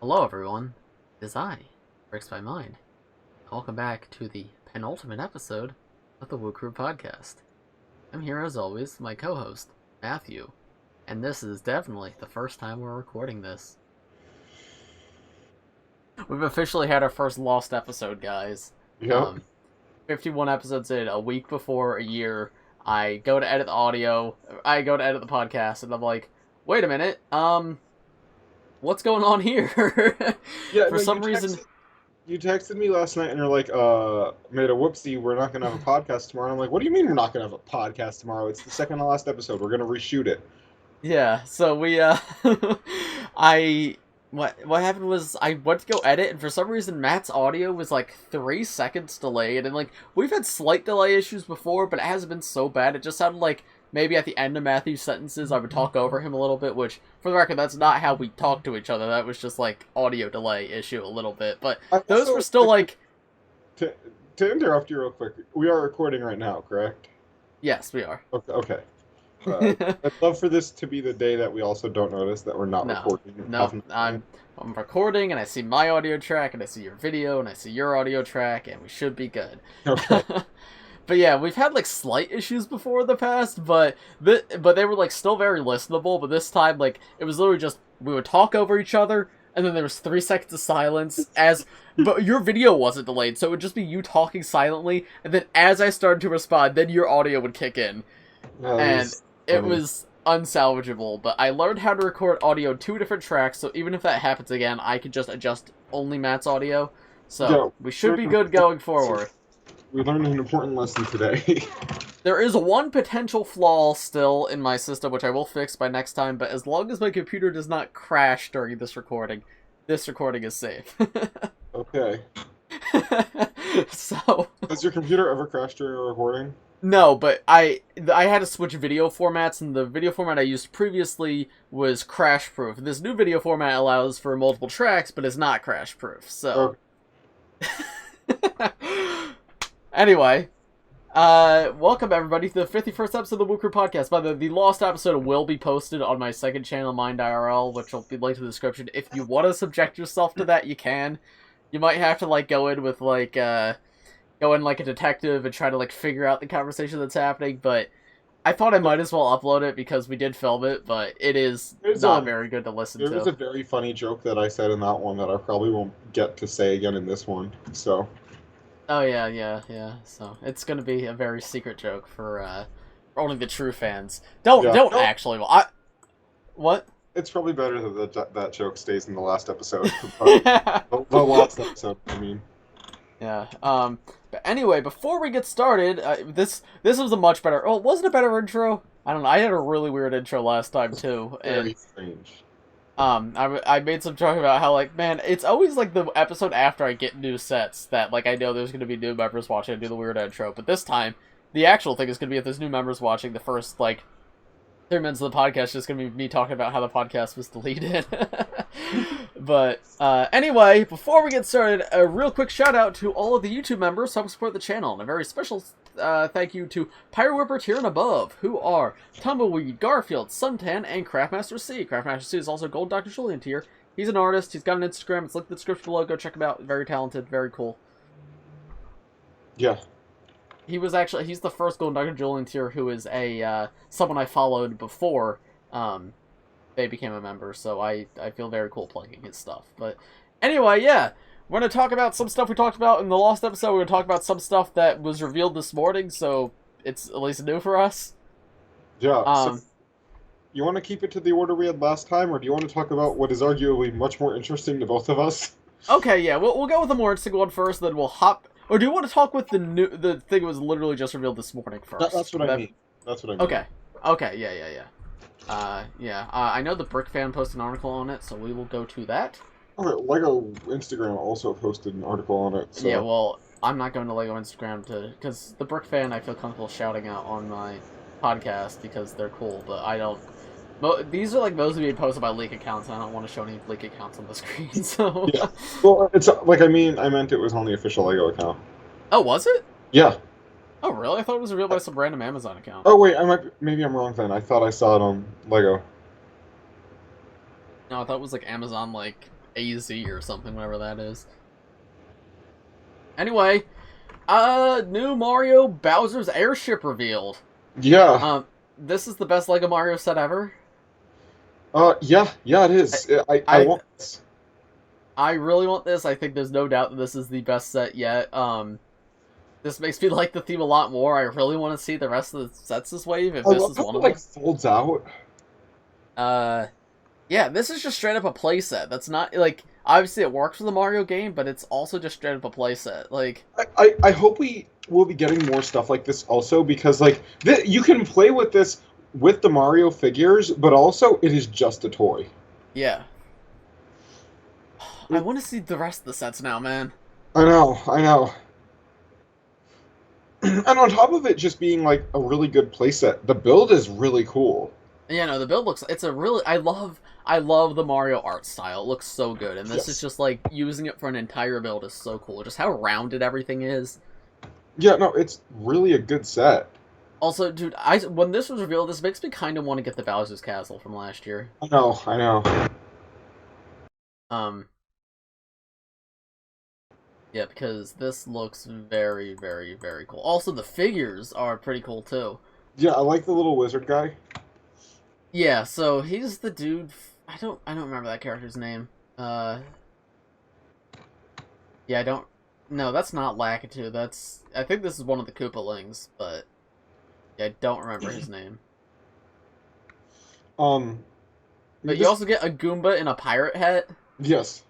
Hello everyone, it is I, Brix by Mind. Welcome back to the penultimate episode of the Woo Crew podcast. I'm here as always, with my co-host, Matthew, and this is definitely the first time we're recording this. We've officially had our first lost episode, guys. Yep. 51 episodes in, a week before a year. I go to edit the audio, I go to edit the podcast, and I'm like, wait a minute, what's going on here? Yeah, For some reason... You texted me last night and you're like, made a whoopsie, we're not going to have a podcast tomorrow. And I'm like, what do you mean we're not going to have a podcast tomorrow? It's the second to last episode. We're going to reshoot it. Yeah, so we, what happened was, I went to go edit, and for some reason Matt's audio was like 3 seconds delayed, and like, we've had slight delay issues before, but it hasn't been so bad. It just sounded like maybe at the end of Matthew's sentences I would talk over him a little bit, which, for the record, that's not how we talk to each other. That was just like audio delay issue a little bit, but those were still like... To interrupt you real quick, we are recording right now, correct? Yes, we are. Okay. I'd love for this to be the day that we also don't notice that we're not recording. No, I'm recording, and I see my audio track, and I see your video, and I see your audio track, and we should be good. Okay. But yeah, we've had like slight issues before in the past, but they were like still very listenable. But this time, like, it was literally just we would talk over each other, and then there was 3 seconds of silence. But your video wasn't delayed, so it would just be you talking silently, and then as I started to respond, then your audio would kick in, and it was unsalvageable. But I learned how to record audio 2 different tracks, so even if that happens again, I could just adjust only Matt's audio. So we should be good going forward. We learned an important lesson today. There is one potential flaw still in my system, which I will fix by next time, but as long as my computer does not crash during this recording is safe. Okay. So... Has your computer ever crashed during a recording? No, but I had to switch video formats, and the video format I used previously was crash-proof. This new video format allows for multiple tracks, but is not crash-proof, so... Okay. Anyway, welcome everybody to the 51st episode of the Woo Crew podcast. By the lost episode will be posted on my second channel, Mind IRL, which will be linked in the description. If you want to subject yourself to that, you can. You might have to, like, go in like a detective and try to, like, figure out the conversation that's happening, but I thought I might as well upload it because we did film it, but it's not very good to listen to. There was a very funny joke that I said in that one that I probably won't get to say again in this one, so... Oh, yeah. So, it's gonna be a very secret joke for only the true fans. Don't actually... What? It's probably better that joke stays in the last episode. The last episode, I mean. Yeah, but anyway, before we get started, this was a much better... Oh, wasn't a better intro? I don't know, I had a really weird intro last time, too. Very strange. I made some joke about how, like, man, it's always, like, the episode after I get new sets that, like, I know there's gonna be new members watching and do the weird intro, but this time, the actual thing is gonna be if there's new members watching, the first, like, 3 minutes of the podcast is just gonna be me talking about how the podcast was deleted. But, anyway, before we get started, a real quick shout out to all of the YouTube members who help support the channel, and a very special thank you to Pyro Tier and above, who are Tumbleweed, Garfield, Suntan, and Craftmaster C. Craftmaster C is also Gold Dr. Julien tier. He's an artist, he's got an Instagram, it's linked in the description below, go check him out, very talented, very cool. Yeah. He's the first Gold Dr. Julien tier who is someone I followed before, they became a member, so I feel very cool plugging his stuff. But anyway, yeah, we're going to talk about some stuff we talked about in the lost episode. We're going to talk about some stuff that was revealed this morning, so it's at least new for us. Yeah, so you want to keep it to the order we had last time, or do you want to talk about what is arguably much more interesting to both of us? Okay, yeah, we'll go with the more interesting one first, then we'll hop... Or do you want to talk with the thing that was literally just revealed this morning first? That's what I mean. That's what I mean. Okay, yeah. I know the Brick Fan posted an article on it, so we will go to that. Okay, LEGO Instagram also posted an article on it. So. Yeah, well, I'm not going to LEGO Instagram because the Brick Fan I feel comfortable shouting out on my podcast because they're cool, but I don't... These are like those being posted by leak accounts, and I don't want to show any leak accounts on the screen, so... Yeah. Well, it's like, I meant it was on the official LEGO account. Oh, was it? Yeah. Oh, really? I thought it was revealed by some random Amazon account. Oh, wait, maybe I'm wrong then. I thought I saw it on LEGO. No, I thought it was like Amazon, like, AZ or something, whatever that is. Anyway, new Mario Bowser's Airship revealed. Yeah. This is the best LEGO Mario set ever. Yeah, it is. I want this. I really want this. I think there's no doubt that this is the best set yet. This makes me like the theme a lot more. I really want to see the rest of the sets this wave, if this is one of them. Like, folds out. Yeah, this is just straight up a playset. That's not, like, obviously it works for the Mario game, but it's also just straight up a playset. Like, I hope we will be getting more stuff like this also, because, like, you can play with this with the Mario figures, but also it is just a toy. Yeah. I want to see the rest of the sets now, man. I know. And on top of it just being, like, a really good playset, the build is really cool. Yeah, no, the build looks, it's a really, I love the Mario art style. It looks so good, and this is just, like, using it for an entire build is so cool. Just how rounded everything is. Yeah, no, it's really a good set. Also, dude, when this was revealed, this makes me kind of want to get the Bowser's Castle from last year. I know. Yeah, because this looks very, very, very cool. Also, the figures are pretty cool, too. Yeah, I like the little wizard guy. Yeah, so he's the dude. I don't remember that character's name. Yeah, I don't. No, that's not Lakitu. I think this is one of the Koopalings, but yeah, I don't remember his name. But you also get a Goomba in a pirate hat. Yes.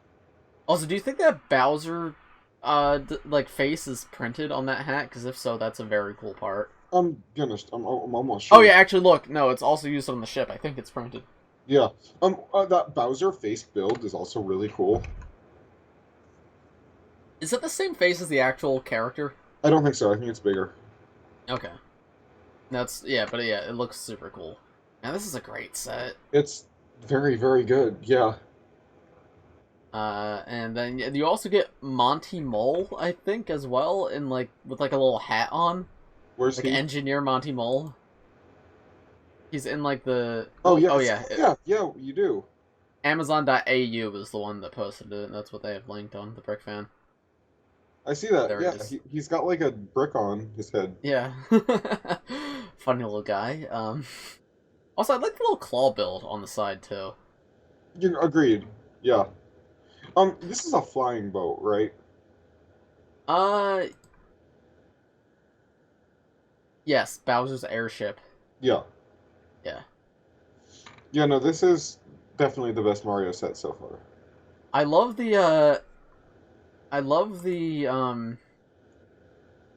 Also, do you think that Bowser, like, face is printed on that hat? Because if so, that's a very cool part. I'm almost sure. Oh yeah, actually, look, no, it's also used on the ship. I think it's printed. Yeah. That Bowser face build is also really cool. Is it the same face as the actual character? I don't think so. I think it's bigger. Okay. But yeah, it looks super cool. Now this is a great set. It's very, very good. Yeah. And then you also get Monty Mole, I think, as well, in with like a little hat on. Where's like he? Engineer Monty Mole. He's in like the. Oh yeah. Oh yeah. Yeah. You do. Amazon.au was the one that posted it, and that's what they have linked on the Brick Fan. I see that. There yeah, he's got like a brick on his head. Yeah. Funny little guy. Also, I like the little claw build on the side too. You agreed. Yeah. This is a flying boat, right? Yes, Bowser's Airship. Yeah. Yeah. Yeah, no, this is definitely the best Mario set so far. I love the,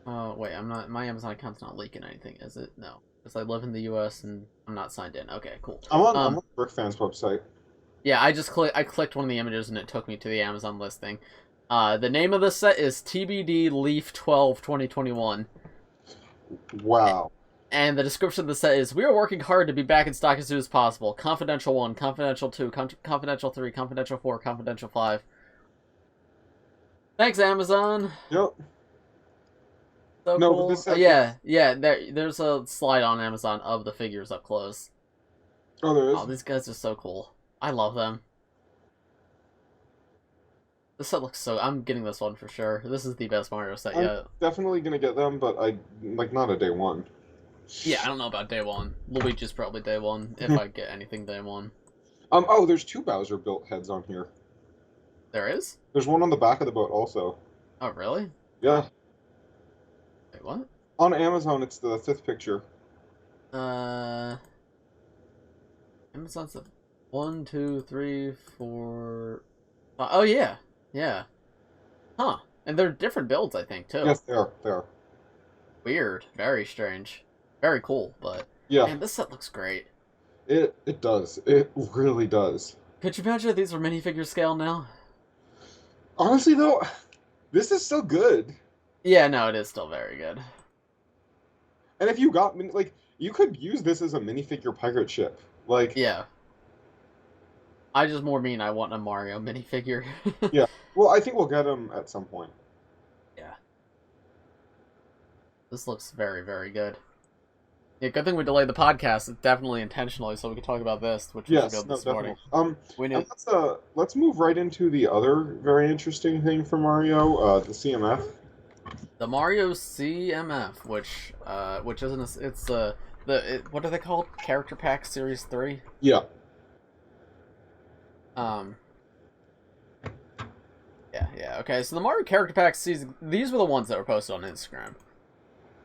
wait, my Amazon account's not leaking anything, is it? No. Because I live in the US and I'm not signed in. Okay, cool. I'm on the Brick Fan's website. Yeah, I clicked one of the images and it took me to the Amazon listing. The name of the set is TBD Leaf 12 2021. Wow. And the description of the set is, we are working hard to be back in stock as soon as possible. Confidential 1, Confidential 2, Confidential 3, Confidential 4, Confidential 5. Thanks, Amazon. Yep. So no, cool. But this yeah, there's a slide on Amazon of the figures up close. Oh, there is? Oh, these guys are so cool. I love them. This set looks so... I'm getting this one for sure. This is the best Mario set yet. Definitely gonna get them, but not a day one. Yeah, I don't know about day one. Luigi's probably day one, if I get anything day one. Oh, there's 2 Bowser built heads on here. There is? There's one on the back of the boat also. Oh, really? Yeah. Wait, what? On Amazon, it's the 5th picture. Amazon's the 1, 2, 3, 4... Oh, yeah. Yeah. Huh. And they're different builds, I think, too. Yes, they are. Weird. Very strange. Very cool, but... Yeah. Man, this set looks great. It does. It really does. Could you imagine if these were minifigure scale now? Honestly, though, this is still good. Yeah, no, it is still very good. And if you got, like, you could use this as a minifigure pirate ship. Like... Yeah. I just more mean I want a Mario minifigure. Yeah. Well, I think we'll get them at some point. Yeah. This looks very, very good. Yeah, good thing we delayed the podcast. It's definitely intentionally, so we could talk about this, which was Yes, good no, this morning. definitely. We And knew let's move right into the other very interesting thing for Mario, the CMF. the Mario CMF, which isn't what are they called? Character Pack Series 3. Yeah. Yeah. Okay, so the Mario Character Pack season. These were the ones that were posted on Instagram.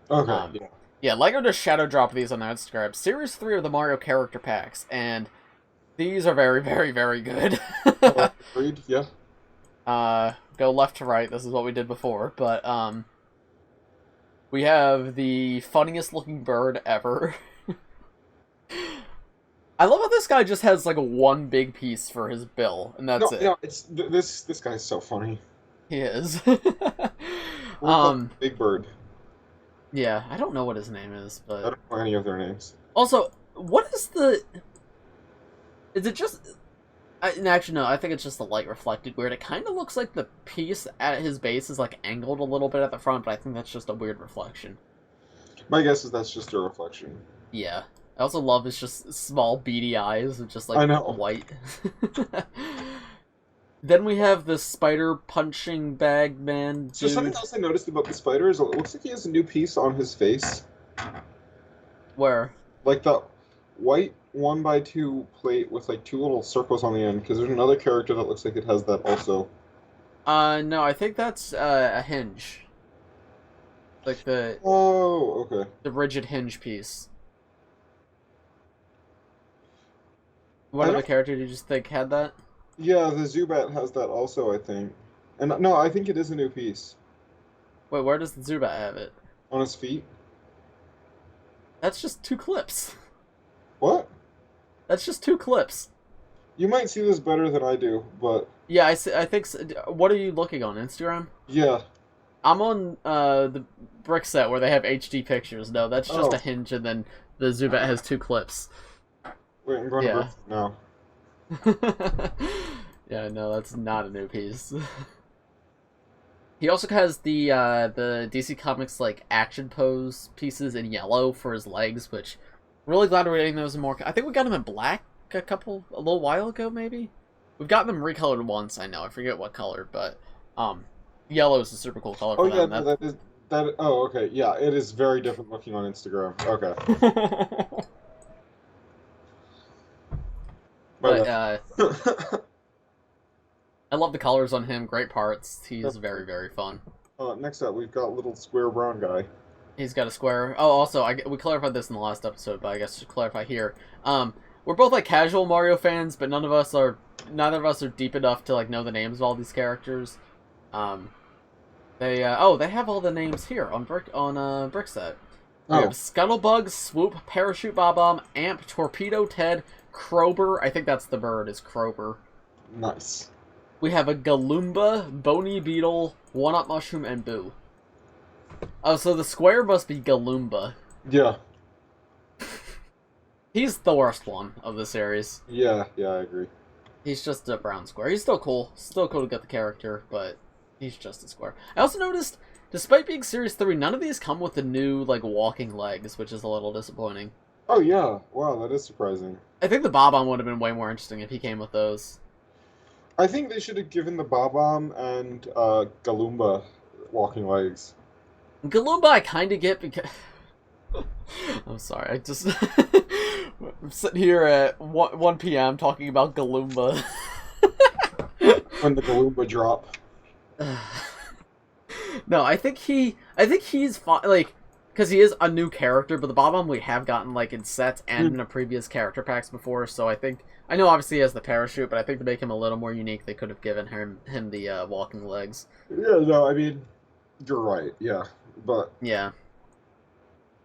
Okay. Yeah. Yeah, LEGO just shadow dropped these on their Instagram. Series 3 of the Mario Character Packs, and these are very, very, very good. Agreed. Yeah. Go left to right. This is what we did before, but we have the funniest looking bird ever. I love how this guy just has like one big piece for his bill, and that's it. No, it's this guy's so funny. He is. Big Bird. Yeah, I don't know what his name is, but I don't know any of their names. Also, what is the? Is it just? Actually, no. I think it's just the light reflected weird. It kind of looks like the piece at his base is like angled a little bit at the front, but I think that's just a weird reflection. My guess is that's just a reflection. Yeah. I also love his just small beady eyes with just like I know. white. Then we have the spider punching bag man dude. So something else I noticed about the spider is it looks like he has a new piece on his face. Where? Like the white 1x2 plate with like two little circles on the end, because there's another character that looks like it has that also. No, I think that's a hinge. Like the okay. The rigid hinge piece. What other character did you just think had that? Yeah, the Zubat has that also, I think. And no, I think it is a new piece. Wait, where does the Zubat have it? On his feet. That's just 2 clips. What? That's just 2 clips. You might see this better than I do, but... Yeah, I think so. What are you looking on, Instagram? Yeah. I'm on the Brick set where they have HD pictures. No, that's just a hinge, and then the Zubat has 2 clips. Wait, I'm going to Brick now. Yeah, no, that's not a new piece. He also has the DC Comics like action pose pieces in yellow for his legs, which really glad we're getting those in more. I think we got them in black a little while ago, maybe. We've gotten them recolored once. I know, I forget what color, but yellow is a super cool color. Oh for yeah, them. that is that. Oh okay, yeah, it is very different looking on Instagram. Okay. But I love the colors on him. Great parts. He's very, very fun. Next up, we've got little square brown guy. He's got a square. Oh, also, we clarified this in the last episode, but I guess to clarify here, we're both like casual Mario fans, but neither of us are deep enough to like know the names of all these characters. They have all the names here on Brick set. We have Scuttlebug, Swoop, Parachute Bob-omb, Amp, Torpedo Ted, Crober. I think that's the bird. Is Crober. Nice. We have a Galumba, Bony Beetle, One-Up Mushroom, and Boo. Oh, so the square must be Galumba. Yeah. He's the worst one of the series. Yeah, I agree. He's just a brown square. He's still cool. Still cool to get the character, but he's just a square. I also noticed, despite being Series 3, none of these come with the new, like, walking legs, which is a little disappointing. Oh, yeah. Wow, that is surprising. I think the Bob-omb would have been way more interesting if he came with those. I think they should have given the Bob-omb and Galumba walking legs. Galumba I kind of get because... I'm sorry, I just... I'm sitting here at 1 p.m. talking about Galumba. When the Galumba drop. No, I think he's fine, like, because he is a new character, but the Bob-omb we have gotten, like, in sets and in a previous character packs before, so I know obviously he has the parachute, but I think to make him a little more unique, they could have given him the walking legs. Yeah, no, I mean, you're right, yeah, but... Yeah.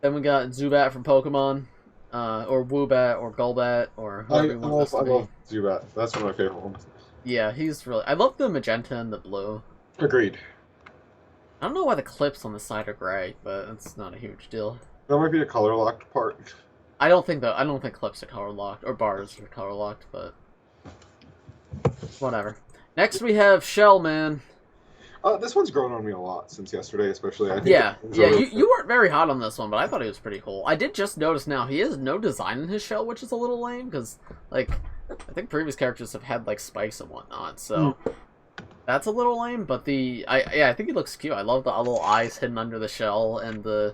Then we got Zubat from Pokemon, or Woobat, or Golbat, or whoever you want I love Zubat. That's one of my favorite ones. Yeah, he's really... I love the magenta and the blue. Agreed. I don't know why the clips on the side are gray, but it's not a huge deal. That might be a color-locked part. I don't think clips are color-locked, or bars are color-locked, but... whatever. Next we have Shell Man. This one's grown on me a lot since yesterday, especially. I think Yeah, you weren't very hot on this one, but I thought he was pretty cool. I did just notice now he has no design in his shell, which is a little lame, because, like, I think previous characters have had, like, spikes and whatnot, so that's a little lame, but I think he looks cute. I love the little eyes hidden under the shell, and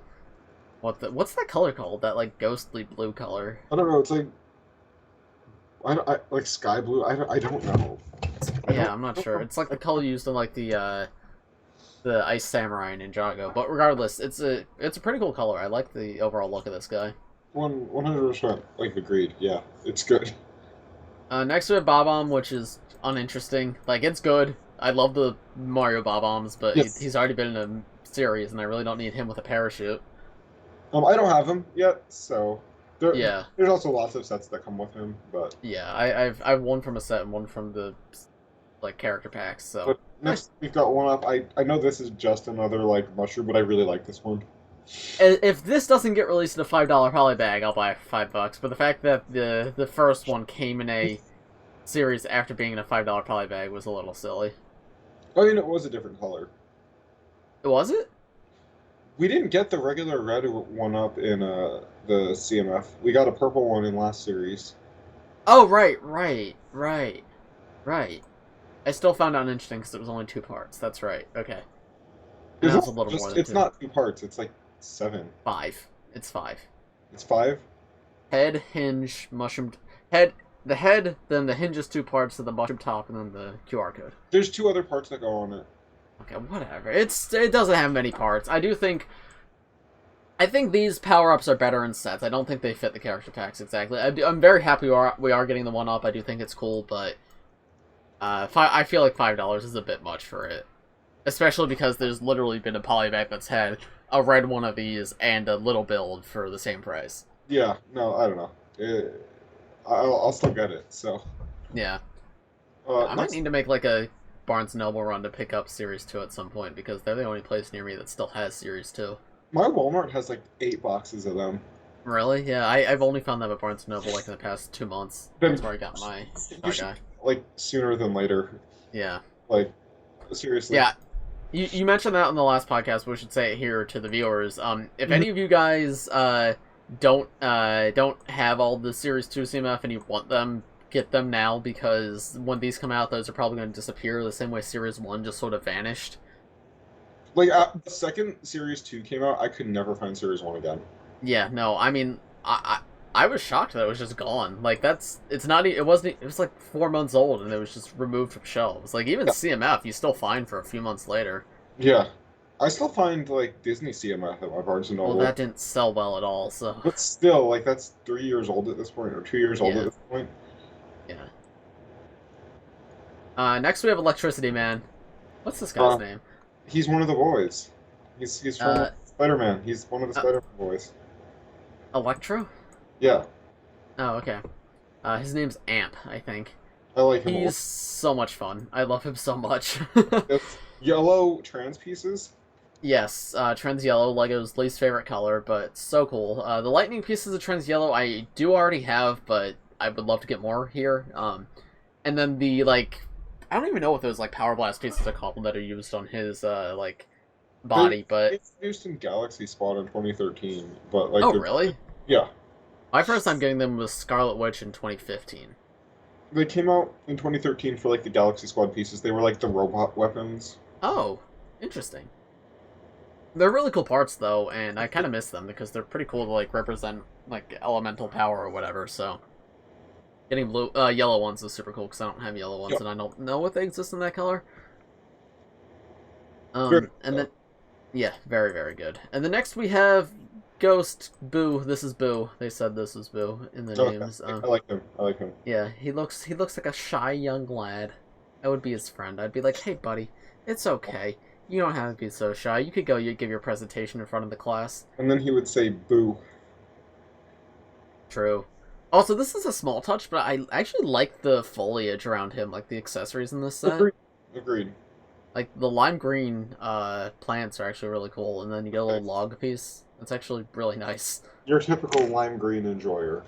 what's that color called? That, like, ghostly blue color. I don't know, it's like, like sky blue, I don't know. I'm not sure. It's like the color used in, like, the Ice Samurai Ninjago. But regardless, it's a pretty cool color. I like the overall look of this guy. 100%, like, agreed. Yeah, it's good. Next we have Bob-omb, which is uninteresting. Like, it's good. I love the Mario Bob-ombs, but Yes. he's already been in a series, and I really don't need him with a parachute. I don't have him yet, so Yeah. there's also lots of sets that come with him, but Yeah, I've one from a set and one from the, like, character packs, so... But next we've got one up. I know this is just another, like, mushroom, but I really like this one. If this doesn't get released in a $5 poly bag, I'll buy it for $5. But the fact that the first one came in a series after being in a $5 poly bag was a little silly. I mean, it was a different color. Was it? We didn't get the regular red one up in the CMF. We got a purple one in last series. Oh, right. I still found out interesting because it was only 2 parts. That's right. Okay. And that was a little more than It's 2. not 2 parts. It's like 7. 5. It's 5. It's 5? Head, hinge, mushroom... Head... The head, then the hinge is 2 parts, then the mushroom top, and then the QR code. There's 2 other parts that go on it. Okay, whatever. It doesn't have many parts. I think these power-ups are better in sets. I don't think they fit the character packs exactly. I'm very happy we are getting the one-up. I do think it's cool, but I feel like $5 is a bit much for it. Especially because there's literally been a polybag that's had a red one of these and a little build for the same price. Yeah, no, I don't know. I'll still get it, so... Yeah. I might need to make, like, a Barnes & Noble run to pick up Series 2 at some point, because they're the only place near me that still has Series 2. My Walmart has, like, 8 boxes of them. Really? Yeah, I've only found them at Barnes & Noble, like, in the past 2 months. That's where I got my guy. Like, sooner than later. Yeah. Like, seriously. Yeah. You mentioned that on the last podcast, but we should say it here to the viewers. If any of you guys don't have all the Series 2 CMF and you want them, get them now, because when these come out, those are probably going to disappear the same way Series 1 just sort of vanished. Like, the second Series 2 came out, I could never find Series 1 again. Yeah, no, I mean, I was shocked that it was just gone. Like, it was like 4 months old and it was just removed from shelves. Like, even CMF, you still find for a few months later. Yeah. I still find, like, Disney CMF at my Barnes & Noble. Well, that didn't sell well at all, so... But still, like, that's 3 years old at this point, or 2 years old at this point. Yeah. Next we have Electricity Man. What's this guy's name? He's one of the boys. He's from Spider-Man. He's one of the Spider-Man boys. Electro? Yeah. Oh, okay. His name's Amp, I think. I like him. He's so much fun. I love him so much. It's yellow trans pieces. Yes, Trans Yellow, Lego's least favorite color, but so cool. The lightning pieces of Trans Yellow I do already have, but I would love to get more here. And then the, like, I don't even know what those, like, Power Blast pieces are called that are used on his, like, body, but... It's used in Galaxy Squad in 2013, but, like... Oh, really? Yeah. My first time getting them was Scarlet Witch in 2015. They came out in 2013 for, like, the Galaxy Squad pieces. They were, like, the robot weapons. Oh, interesting. They're really cool parts, though, and I kind of miss them, because they're pretty cool to, like, represent, like, elemental power or whatever, so... Getting yellow ones is super cool, because I don't have yellow ones, and I don't know if they exist in that color. And then... Yeah, very, very good. And then next we have Ghost Boo. This is Boo. They said this is Boo in the names. I like him. I like him. Yeah, he looks like a shy young lad. I would be his friend. I'd be like, hey, buddy, it's okay. You don't have to be so shy. You could go give your presentation in front of the class. And then he would say, boo. True. Also, this is a small touch, but I actually like the foliage around him, like the accessories in this set. Agreed. Like, the lime green plants are actually really cool, and then you get a little log piece. That's actually really nice. Your typical lime green enjoyer.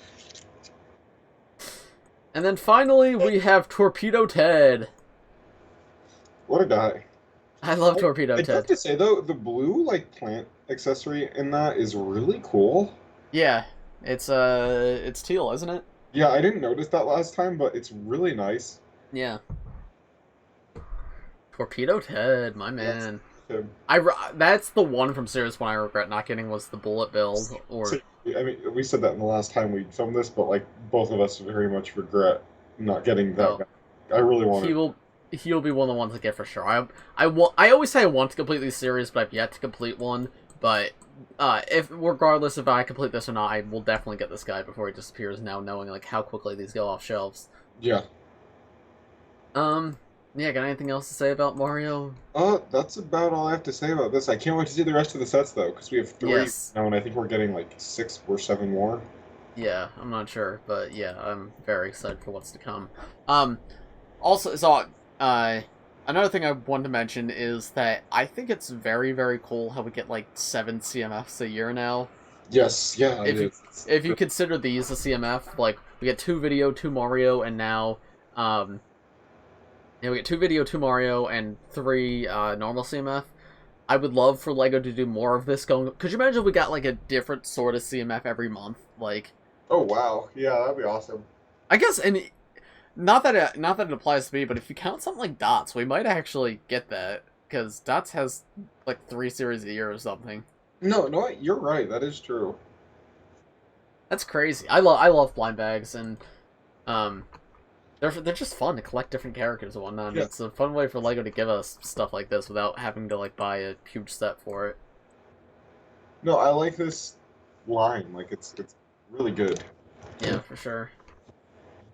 And then finally, we have Torpedo Ted. What a guy. I love Torpedo I'd have Ted. to say though, the blue like plant accessory in that is really cool. Yeah, it's teal, isn't it? Yeah, I didn't notice that last time, but it's really nice. Yeah. Torpedo Ted, my That's man. him. That's the one from Serious one I regret not getting was the bullet build. Or So, I mean, we said that in the last time we filmed this, but like both of us very much regret not getting that guy. I really want it. He'll be one of the ones to get for sure. I always say I want to complete these series, but I've yet to complete one. But if regardless if I complete this or not, I will definitely get this guy before he disappears. Now knowing like how quickly these go off shelves. Yeah. Yeah. Got anything else to say about Mario? That's about all I have to say about this. I can't wait to see the rest of the sets though, because we have 3 now, and I think we're getting like 6 or 7 more. Yeah, I'm not sure, but yeah, I'm very excited for what's to come. Also, so another thing I wanted to mention is that I think it's very, very cool how we get like 7 CMFs a year now. Yes, yeah. If you consider these a CMF, like we get 2 video, 2 Mario, and now we get 2 video, 2 Mario, and 3 normal CMF. I would love for LEGO to do more of this going. Could you imagine if we got like a different sort of CMF every month, like? Oh wow, yeah, that'd be awesome. I guess, and not that it applies to me, but if you count something like Dots, we might actually get that because Dots has like 3 series a year or something. No, you're right. That is true. That's crazy. I love blind bags, and they're just fun to collect different characters and whatnot. Yeah. It's a fun way for LEGO to give us stuff like this without having to like buy a huge set for it. No, I like this line. Like it's really good. Yeah, for sure.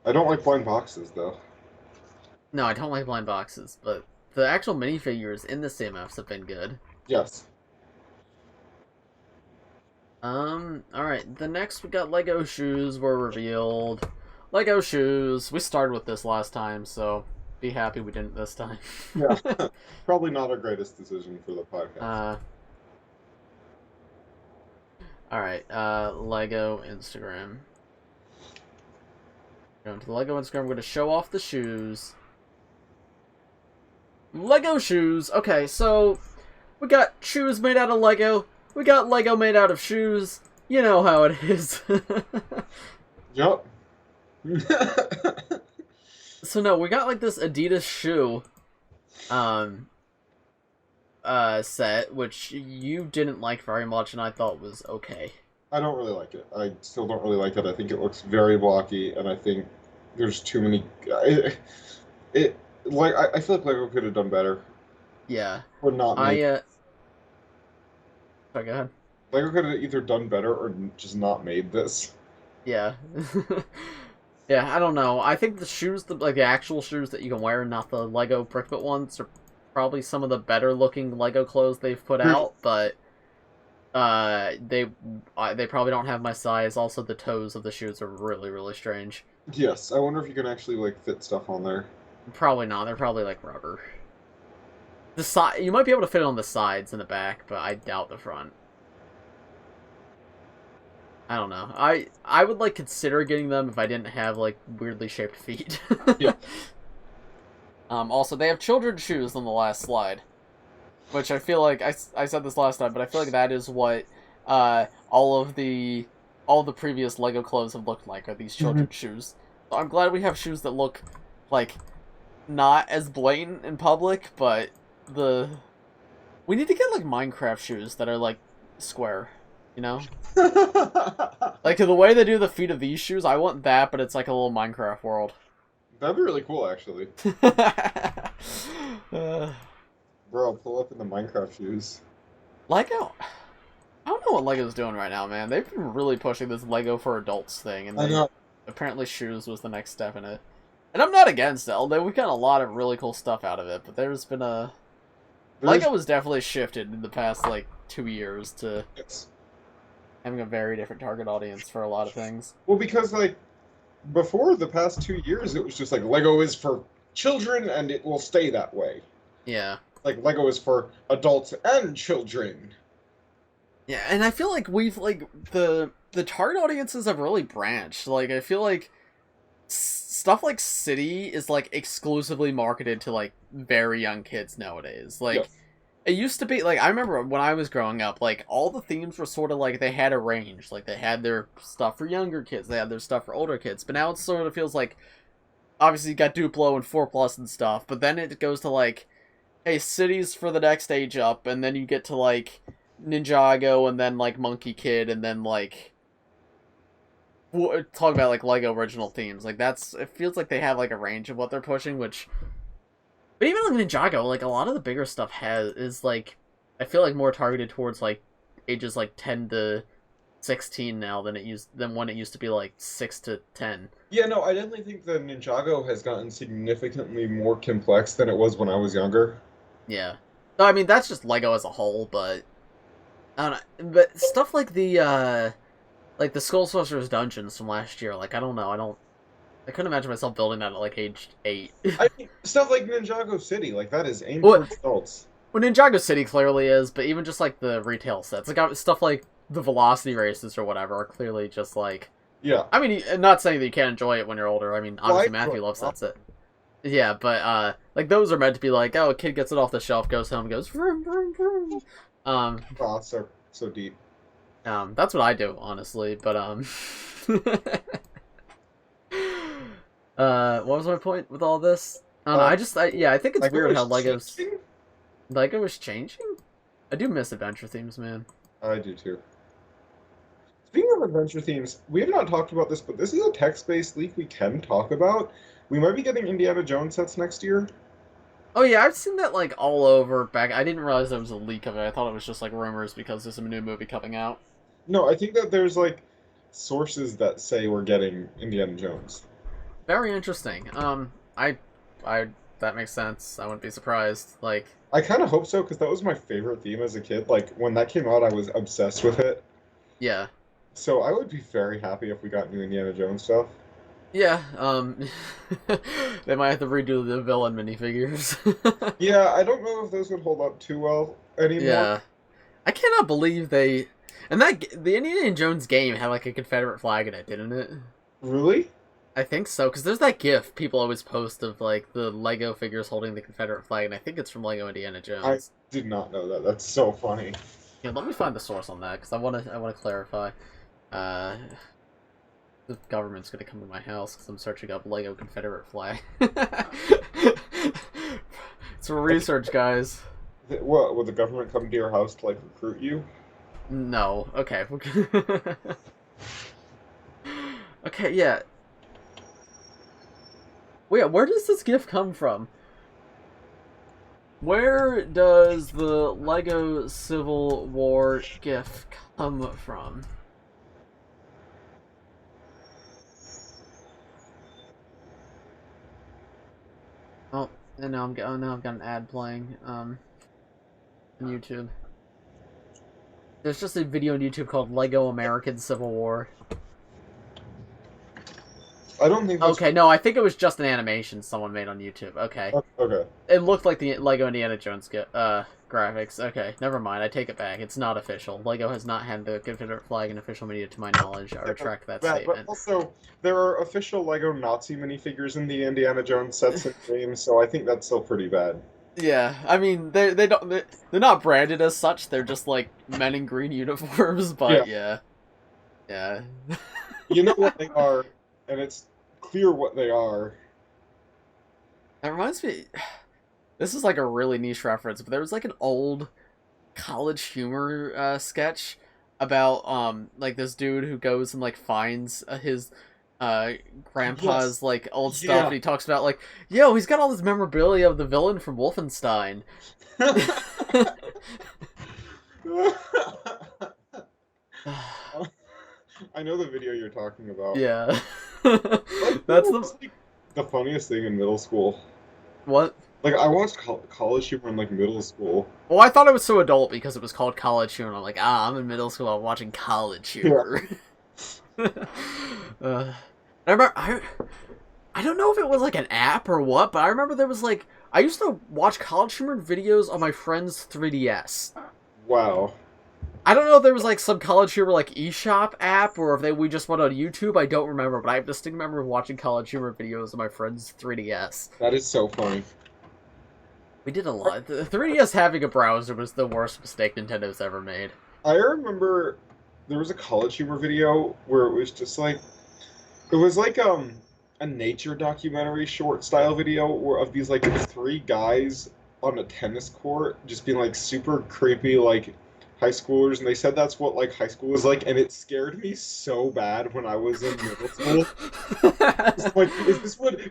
I don't like blind boxes though. No, I don't like blind boxes, but the actual minifigures in the CMFs have been good. Yes. Alright, the next we got LEGO shoes were revealed. LEGO shoes. We started with this last time, so be happy we didn't this time. Yeah. Probably not our greatest decision for the podcast. Alright, LEGO Instagram. Going to the LEGO Instagram, we're going to show off the shoes. LEGO shoes! Okay, so we got shoes made out of LEGO. We got LEGO made out of shoes. You know how it is. Yup. So no, we got like this Adidas shoe set, which you didn't like very much, and I thought was okay. I don't really like it. I still don't really like it. I think it looks very blocky, and I think there's too many. I feel like LEGO could have done better. Yeah. Or not. Sorry, go ahead. LEGO could have either done better or just not made this. Yeah. Yeah, I don't know. I think the shoes, like the actual shoes that you can wear, not the LEGO Brickbit ones, are probably some of the better looking LEGO clothes they've put out, but they probably don't have my size. Also, the toes of the shoes are really, really strange. Yes, I wonder if you can actually like fit stuff on there. Probably not. They're probably like rubber. The side, you might be able to fit it on the sides and the back, but I doubt the front. I don't know. I would like consider getting them if I didn't have like weirdly shaped feet. Yeah. Also, they have children's shoes on the last slide, which I feel like I said this last time, but I feel like that is what all of the previous LEGO clothes have looked like, are these children's shoes. So I'm glad we have shoes that look like not as blatant in public, but we need to get like Minecraft shoes that are like square, you know? Like the way they do the feet of these shoes, I want that, but it's like a little Minecraft world. That'd be really cool, actually. Bro, pull up in the Minecraft shoes. LEGO, I don't know what LEGO's doing right now, man. They've been really pushing this LEGO for adults thing, and apparently shoes was the next step in it. And I'm not against it, although we got a lot of really cool stuff out of it, but there's been LEGO has definitely shifted in the past, like, 2 years to having a very different target audience for a lot of things. Well, because, like, before the past 2 years, it was just like, LEGO is for children, and it will stay that way. Yeah. Like, LEGO is for adults and children. Yeah, and I feel like we've, like, the target audiences have really branched. Like, I feel like stuff like City is like exclusively marketed to like very young kids nowadays. Like Yes. it used to be like I remember when I was growing up, like all the themes were sort of like they had a range. Like they had their stuff for younger kids, they had their stuff for older kids. But now it sort of feels like obviously you got Duplo and 4+ and stuff, but then it goes to like, hey, City's for the next age up, and then you get to like Ninjago and then like Monkey Kid and then like talk about like Lego original themes. Like that's it feels like they have like a range of what they're pushing, which but even like Ninjago, like a lot of the bigger stuff is like I feel like more targeted towards like ages like 10 to 16 now than when it used to be like 6 to 10. Yeah, no, I definitely think the Ninjago has gotten significantly more complex than it was when I was younger. Yeah. No, I mean that's just Lego as a whole, but I don't know. But stuff like the Skull Sorcerer's Dungeons from last year, like I don't know, I couldn't imagine myself building that at like age 8. I mean, stuff like Ninjago City, like that is aimed Well, for adults. Well, Ninjago City clearly is, but even just like the retail sets, like stuff like the Velocity races or whatever are clearly just like. Yeah. I mean, I'm not saying that you can't enjoy it when you're older. I mean, obviously Matthew loves that set. Yeah, but like those are meant to be like, oh, a kid gets it off the shelf, goes home, goes vroom vroom vroom. Oh, so deep. That's what I do, honestly. But what was my point with all this? I don't know. I think it's weird how Lego is changing. I do miss adventure themes, man. I do too. Speaking of adventure themes, we have not talked about this, but this is a text-based leak we can talk about. We might be getting Indiana Jones sets next year. Oh yeah, I've seen that like all over back. I didn't realize there was a leak of it. I thought it was just like rumors because there's a new movie coming out. No, I think that there's like sources that say we're getting Indiana Jones. Very interesting. I that makes sense. I wouldn't be surprised. Like, I kind of hope so because that was my favorite theme as a kid. Like when that came out, I was obsessed with it. Yeah. So I would be very happy if we got new Indiana Jones stuff. Yeah. They might have to redo the villain minifigures. Yeah, I don't know if those would hold up too well anymore. Yeah. I cannot believe they. And the Indiana Jones game had like a Confederate flag in it, didn't it? Really? I think so, because there's that GIF people always post of like the Lego figures holding the Confederate flag, and I think it's from Lego Indiana Jones. I did not know that. That's so funny. Yeah, let me find the source on that because I want to clarify. The government's gonna come to my house because I'm searching up Lego Confederate flag. It's for research, guys. What, will the government come to your house to like recruit you? No. Okay. Okay. Yeah. Wait, where does this GIF come from? Where does the Lego Civil War GIF come from? Oh, and now I've got an ad playing on YouTube. There's just a video on YouTube called Lego American Civil War. I don't think that's... Okay, no, I think it was just an animation someone made on YouTube. Okay. Okay. It looked like the Lego Indiana Jones graphics. Okay, never mind. I take it back. It's not official. Lego has not had the Confederate flag in official media to my knowledge. I retract that statement. But also, there are official Lego Nazi minifigures in the Indiana Jones sets and games, so I think that's still pretty bad. Yeah, I mean they're not branded as such. They're just like men in green uniforms. But yeah. You know what they are, and it's clear what they are. That reminds me. This is like a really niche reference, but there was like an old College Humor sketch about like this dude who goes and like finds his grandpa's like old stuff, and he talks about like, yo, he's got all this memorabilia of the villain from Wolfenstein. I know the video you're talking about. Yeah. That's the funniest thing in middle school. What? Like, I watched College Humor in, like, middle school. Well, I thought it was so adult because it was called College Humor. I'm like, I'm in middle school, I'm watching College Humor. I remember, I don't know if it was, like, an app or what, but I remember there was, like, I used to watch College Humor videos on my friend's 3DS. Wow. I don't know if there was like some College Humor like eShop app or if we just went on YouTube. I don't remember, but I have a distinct memory of watching College Humor videos of my friend's 3DS. That is so funny. We did a lot. The 3DS having a browser was the worst mistake Nintendo's ever made. I remember there was a College Humor video where it was just like, it was like a nature documentary short style video of these like 3 guys on a tennis court just being like super creepy like high schoolers, and they said that's what like high school was like, and it scared me so bad when I was in middle school. It's like,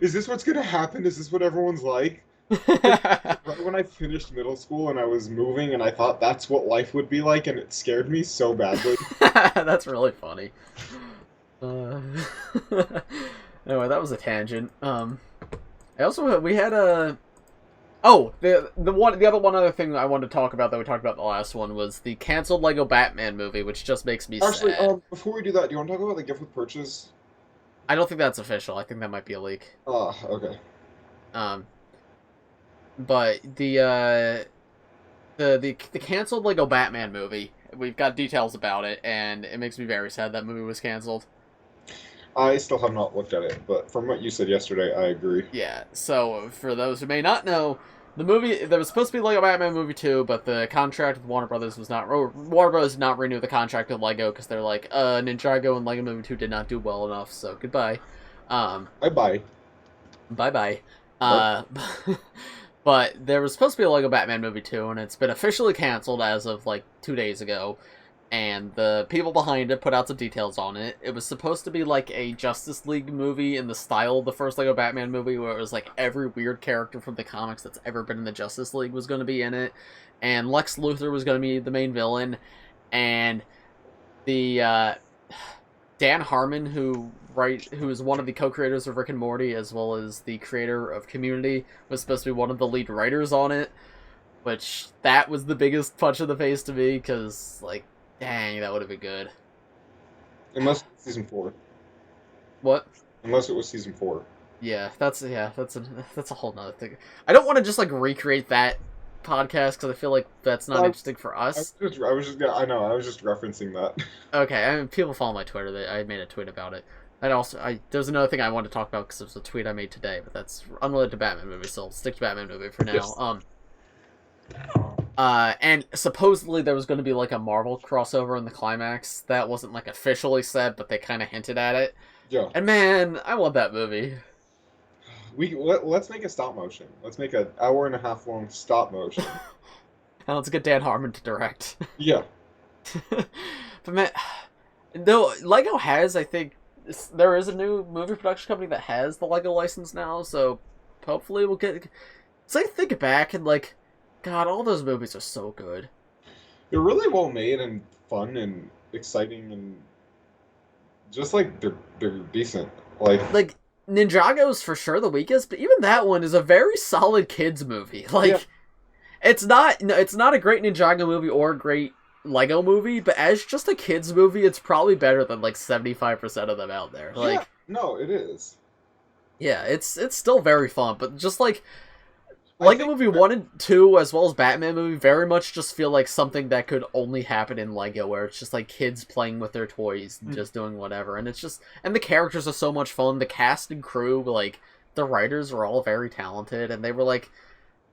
is this what's gonna happen? Is this what everyone's like? Right when I finished middle school and I was moving, and I thought that's what life would be like, and it scared me so badly. That's really funny. Anyway, that was a tangent. We had a. Oh, the other thing I wanted to talk about that we talked about in the last one was the canceled Lego Batman movie, which just makes me Actually, sad. Before we do that, do you want to talk about the gift with purchase? I don't think that's official. I think that might be a leak. Okay. But the canceled Lego Batman movie, we've got details about it, and it makes me very sad that movie was canceled. I still have not looked at it, but from what you said yesterday, I agree. Yeah, so for those who may not know, the movie, there was supposed to be Lego Batman movie 2, but the contract with Warner Brothers was not, Warner Brothers did not renew the contract with Lego, because they're like, Ninjago and Lego movie 2 did not do well enough, so goodbye. Bye-bye. Bye-bye. But there was supposed to be a Lego Batman movie 2, and it's been officially canceled as of, like, 2 days ago. And the people behind it put out some details on it. It was supposed to be like a Justice League movie in the style of the first Lego Batman movie, where it was like every weird character from the comics that's ever been in the Justice League was going to be in it. And Lex Luthor was going to be the main villain. And the Dan Harmon, who is one of the co-creators of Rick and Morty, as well as the creator of Community, was supposed to be one of the lead writers on it. Which, that was the biggest punch in the face to me, because, like, dang, that would have been good. Unless it's season 4. What? Unless it was season 4. Yeah, that's a whole nother thing. I don't want to just like recreate that podcast because I feel like that's not interesting for us. I was just referencing that. Okay, I mean, people follow my Twitter. I made a tweet about it. There's another thing I wanted to talk about because it was a tweet I made today, but that's unrelated to Batman movie, so I'll stick to Batman movie for now. Yes. And supposedly there was going to be like a Marvel crossover in the climax. That wasn't like officially said, but they kind of hinted at it. Yeah. And man, I want that movie. Let's make a stop motion. Let's make an 1.5 hour long stop motion. And let's get Dan Harmon to direct. Yeah. But man, though Lego has, I think, there is a new movie production company that has the Lego license now, so hopefully we'll get. It's like think back and like. God, all those movies are so good. They're really well made and fun and exciting and just like they're decent. Like Ninjago's for sure the weakest, but even that one is a very solid kids movie. Like yeah. It's not a great Ninjago movie or a great Lego movie, but as just a kids movie, it's probably better than like 75% of them out there. Like yeah, no, it is. Yeah, it's still very fun, but just like Lego Movie 1 and 2, as well as Batman movie, very much just feel like something that could only happen in Lego, where it's just like kids playing with their toys and just doing whatever. And it's just, and the characters are so much fun. The cast and crew, like, the writers are all very talented, and they were like,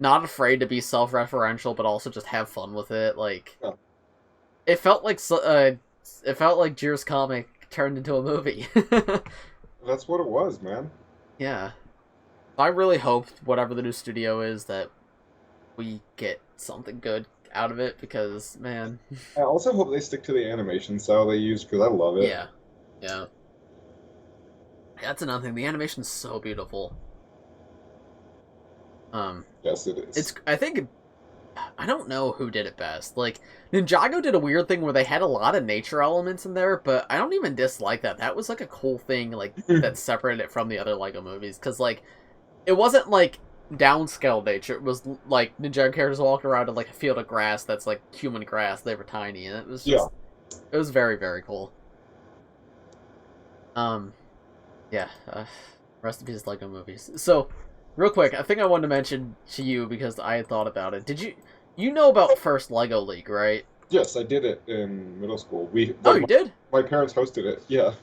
not afraid to be self-referential, but also just have fun with it. Like, yeah. It felt like Jir's comic turned into a movie. That's what it was, man. Yeah. I really hope whatever the new studio is that we get something good out of it because, man. I also hope they stick to the animation style they use because I love it. Yeah. Yeah. That's another thing. The animation's so beautiful. Yes, it is. I don't know who did it best. Like, Ninjago did a weird thing where they had a lot of nature elements in there, but I don't even dislike that. That was, like, a cool thing, like, that separated it from the other LEGO movies. Because, like, it wasn't, like, downscaled nature. It was, like, Ninjago characters walking around in, like, a field of grass that's, like, human grass. They were tiny, and it was just... Yeah. It was very, very cool. Yeah. Rest in peace, LEGO movies. So, real quick, I think I wanted to mention to you, because I had thought about it. You know about First LEGO League, right? Yes, I did it in middle school. Oh, you did? My parents hosted it. Yeah.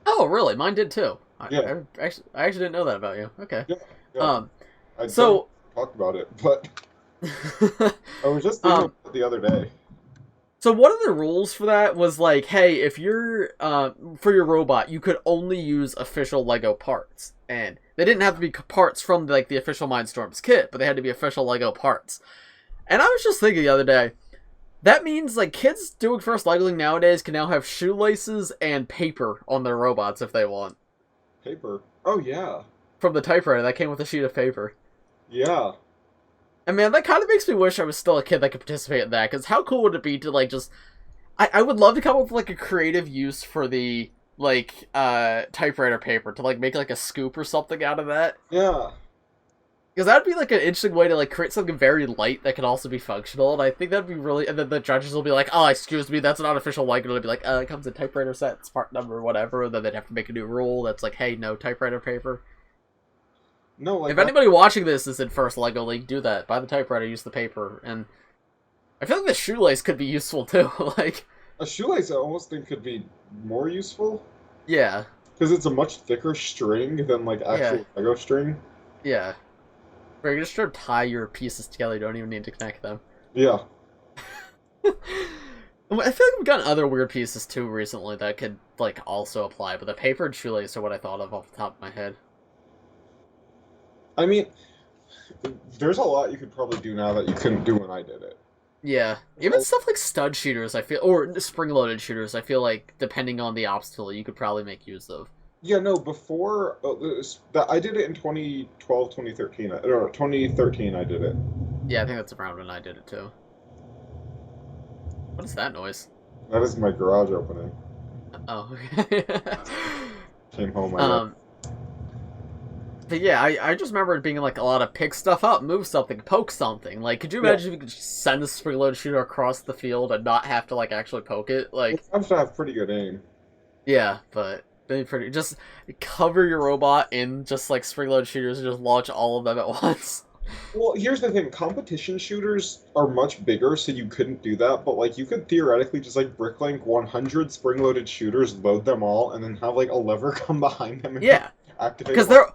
Oh, really? Mine did too. Yeah. I actually didn't know that about you. Okay. Yeah. Yeah. Um, I don't so, talk about it, but I was just thinking about it the other day. So one of the rules for that was like, hey, if you're for your robot, you could only use official Lego parts, and they didn't have to be parts from like the official Mindstorms kit, but they had to be official Lego parts. And I was just thinking the other day, that means like kids doing first Legoing nowadays can now have shoelaces and paper on their robots if they want. Paper. Oh yeah. From the typewriter that came with a sheet of paper. Yeah. And man, that kind of makes me wish I was still a kid that could participate in that, because how cool would it be to, like, just... I would love to come up with, like, a creative use for the, like, typewriter paper, to, like, make, like, a scoop or something out of that. Yeah. Because that would be, like, an interesting way to, like, create something very light that could also be functional, and I think that'd be really... And then the judges will be like, oh, excuse me, that's not official Lego, and it'll be like, it comes in typewriter set, it's part number, whatever, and then they'd have to make a new rule that's like, hey, no typewriter paper. No, like if anybody watching this is in first Lego League, do that. Buy the typewriter, use the paper, and I feel like the shoelace could be useful too. Like a shoelace, I almost think could be more useful. Yeah. Because it's a much thicker string than like actual Lego string. Yeah. Where you just sort of tie your pieces together. You don't even need to connect them. Yeah. I feel like we've gotten other weird pieces too recently that could like also apply, but the paper and shoelace are what I thought of off the top of my head. I mean, there's a lot you could probably do now that you couldn't do when I did it. Yeah, even stuff like stud shooters, I feel, or spring-loaded shooters, I feel like, depending on the obstacle, you could probably make use of. Yeah, no, before, I did it in 2012, 2013, or 2013 I did it. Yeah, I think that's around when I did it too. What is that noise? That is my garage opening. Oh, okay. Came home, But yeah, I just remember it being like a lot of pick stuff up, move something, poke something. Like, could you imagine if you could just send a spring-loaded shooter across the field and not have to, like, actually poke it? Like, you have to have pretty good aim. Yeah, but just cover your robot in just, like, spring-loaded shooters and just launch all of them at once. Well, here's the thing. Competition shooters are much bigger, so you couldn't do that. But, like, you could theoretically just, like, bricklink 100 spring-loaded shooters, load them all, and then have, like, a lever come behind them and activate. Because they're...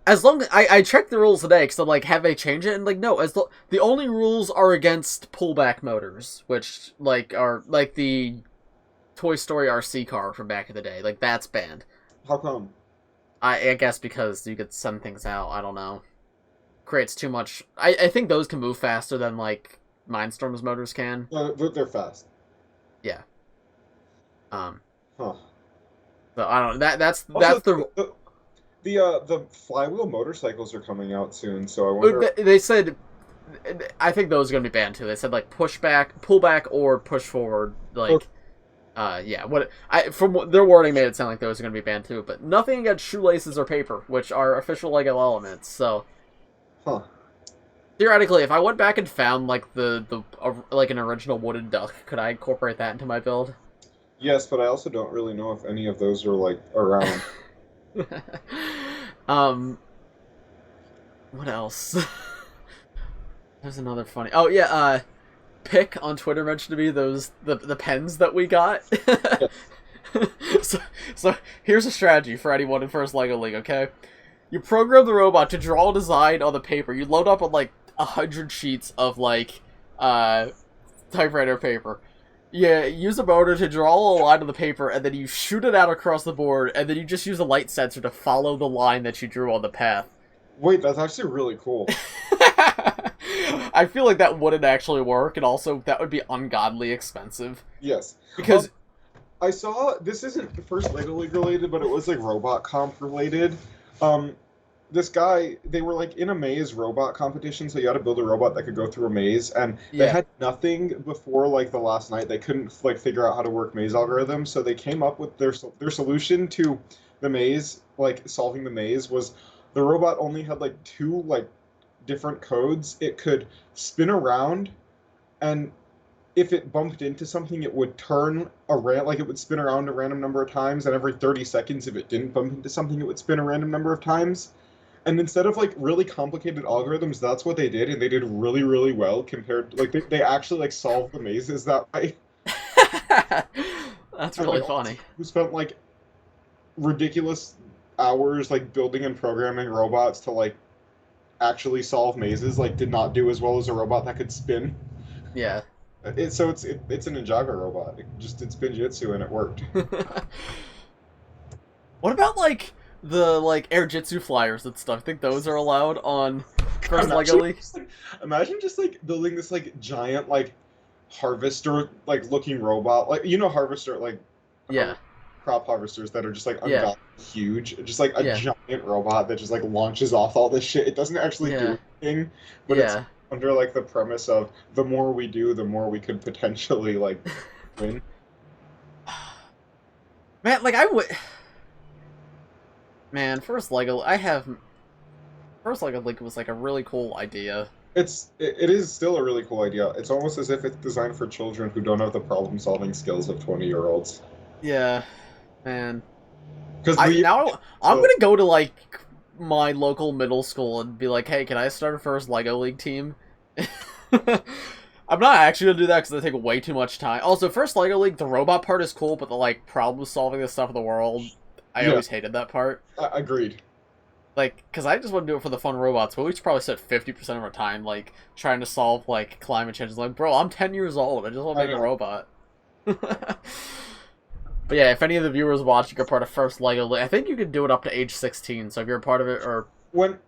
As long as I checked the rules today, because I'm like, have they changed it? And like, no, the only rules are against pullback motors, which like are like the Toy Story RC car from back in the day. Like that's banned. How come? I guess because you could send things out. I don't know. Creates too much. I think those can move faster than like Mindstorms motors can. They're fast. Yeah. Huh. So I don't. That's the flywheel motorcycles are coming out soon, so I wonder. They said, I think those are gonna be banned too. They said like pull back, or push forward. Like, yeah. From what their wording made it sound like those are gonna be banned too. But nothing against shoelaces or paper, which are official Lego elements. So, theoretically, if I went back and found like like an original wooden duck, could I incorporate that into my build? Yes, but I also don't really know if any of those are like around. What else? There's another funny. Oh yeah, Pick on Twitter mentioned to me the pens that we got. so here's a strategy for anyone in First Lego League. Okay, you program the robot to draw a design on the paper. You load up on like 100 sheets of like typewriter paper. Yeah, use a motor to draw a line on the paper, and then you shoot it out across the board, and then you just use a light sensor to follow the line that you drew on the path. Wait, that's actually really cool. I feel like that wouldn't actually work, and also that would be ungodly expensive. Yes. Because I saw, this isn't the First Lego League related, but it was like Robot Comp related. This guy, they were like in a maze robot competition, so you had to build a robot that could go through a maze, and they had nothing before like the last night. They couldn't like figure out how to work maze algorithms, so they came up with their solution to the maze, like solving the maze, was the robot only had like 2 like different codes. It could spin around, and if it bumped into something, it would turn like it would spin around a random number of times, and every 30 seconds, if it didn't bump into something, it would spin a random number of times. And instead of like really complicated algorithms, that's what they did, and they did really, really well compared. Like they actually like solved the mazes that way. That's really funny. Who spent like ridiculous hours like building and programming robots to like actually solve mazes, like did not do as well as a robot that could spin. Yeah. It's a Ninjago robot. It just did spinjitzu and it worked. What about like the like air jitsu flyers and stuff? I think those are allowed on first LEGO League. Imagine just like building this like giant like harvester like looking robot, like harvester like yeah crop harvesters that are just like huge, just like a giant robot that just like launches off all this shit. It doesn't actually do anything, but it's under like the premise of the more we do, the more we could potentially like win. Man, like first LEGO League was like a really cool idea. It is still a really cool idea. It's almost as if it's designed for children who don't have the problem-solving skills of 20-year-olds. Yeah, man. Because I'm gonna go to like my local middle school and be like, "Hey, can I start a first LEGO League team?" I'm not actually gonna do that because they take way too much time. Also, first LEGO League, the robot part is cool, but the like problem-solving the stuff of the world, I always hated that part. Agreed. Like, because I just want to do it for the fun robots, but we should probably spend 50% of our time, like, trying to solve, like, climate change. Like, bro, I'm 10 years old. I just want to make a robot. But yeah, if any of the viewers watching are part of first LEGO League, I think you can do it up to age 16. So if you're a part of it, or when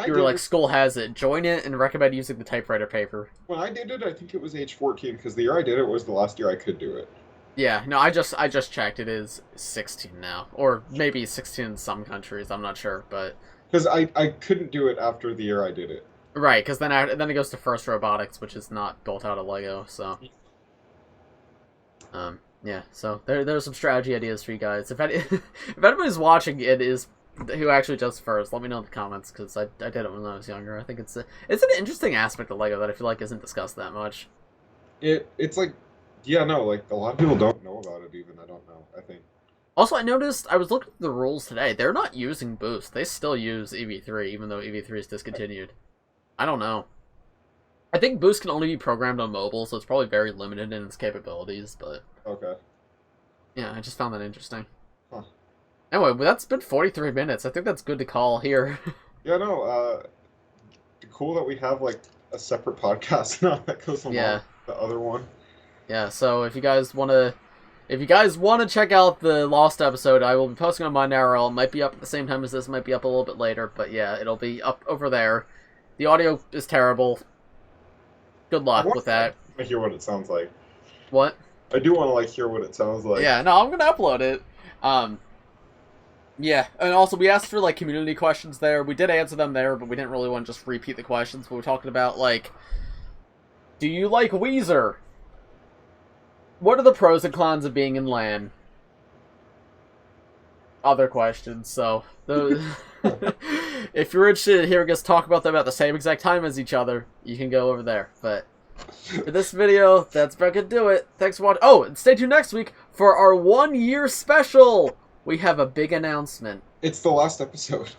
you're like, school has it, join it and recommend using the typewriter paper. When I did it, I think it was age 14, because the year I did it was the last year I could do it. Yeah, no, I just checked. It is 16 now. Or maybe 16 in some countries. I'm not sure, but... Because I couldn't do it after the year I did it. Right, because then it goes to First Robotics, which is not built out of Lego, so... yeah, so there's some strategy ideas for you guys. If anybody's watching who actually does First, let me know in the comments, because I did it when I was younger. I think it's an interesting aspect of Lego that I feel like isn't discussed that much. It's like, yeah, no, like, a lot of people don't know about it even, I don't know, I think. Also, I noticed, I was looking at the rules today, they're not using Boost. They still use EV3, even though EV3 is discontinued. I don't know. I think Boost can only be programmed on mobile, so it's probably very limited in its capabilities, but... Okay. Yeah, I just found that interesting. Huh. Anyway, but that's been 43 minutes. I think that's good to call here. Yeah, no, cool that we have, like, a separate podcast now that goes along with the other one. Yeah, so if you guys want to check out the Lost episode, I will be posting on my URL. It might be up at the same time as this, might be up a little bit later, but yeah, it'll be up over there. The audio is terrible. Good luck with that. I hear what it sounds like. What? I do want to like hear what it sounds like. Yeah, no, I'm gonna upload it. Yeah, and also we asked for like community questions there. We did answer them there, but we didn't really want to just repeat the questions. We were talking about like, do you like Weezer? What are the pros and cons of being in LAN? Other questions, so... if you're interested in hearing us talk about them at the same exact time as each other, you can go over there. But for this video, that's about gonna do it. Thanks for watching. Oh, and stay tuned next week for our 1-year special! We have a big announcement. It's the last episode.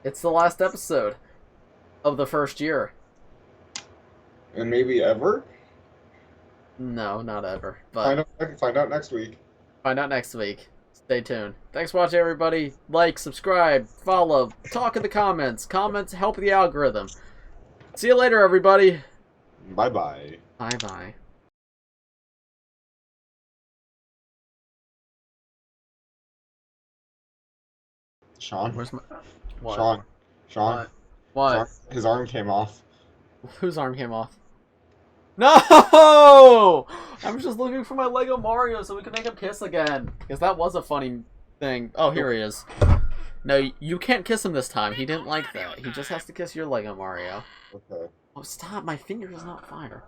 It's the last episode of the first year. And maybe ever? No, not ever. But find out next week. Find out next week. Stay tuned. Thanks for watching, everybody. Like, subscribe, follow, talk in the comments. Comments help the algorithm. See you later, everybody. Bye-bye. Bye-bye. Sean? Where's my... What? Sean? What? Sean, his arm came off. Whose arm came off? No! I was just looking for my Lego Mario so we could make him kiss again. Because that was a funny thing. Oh, here he is. No, you can't kiss him this time. He didn't like that. He just has to kiss your Lego Mario. Okay. Oh, stop. My finger is not fire.